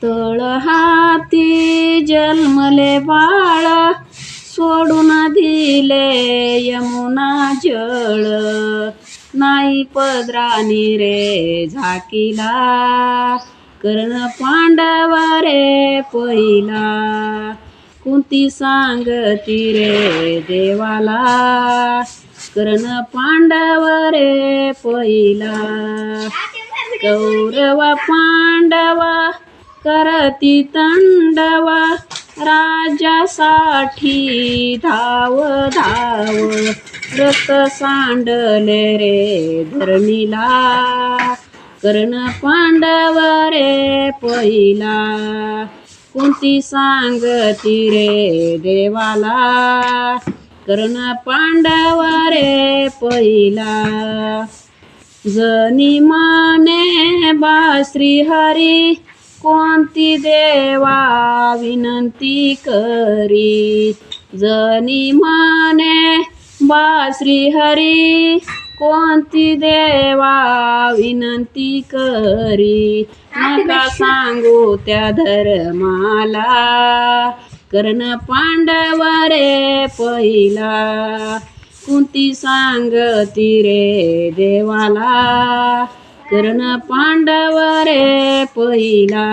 तळ हाती जन्मले बाळ, सोडून दिले यमुना जळ. नाही पदरानी रे झाकीला, कर्ण पांडव रे पहिला. कुंती सांगती रे देवाला, कर्ण पांडव रे पहिला. कौरव पांडव करती तांडव, राज्यासाठी धाव धाव. रक्त सांडले रे धरणीला, कर्ण पांडव रे पहिला. कुंती सांगती रे देवाला, कर्ण पांडव रे पहिला. जनी माने बा श्रीहरी, कोणती देवा विनंती करी. जनी माने बा श्रीहरी, कोणती देवा विनंती करी. नका सांगू त्या धर्माला, कर्ण पांडव रे पहिला. कुंती सांगती रे देवाला, कर्ण पांडव रे पहिला.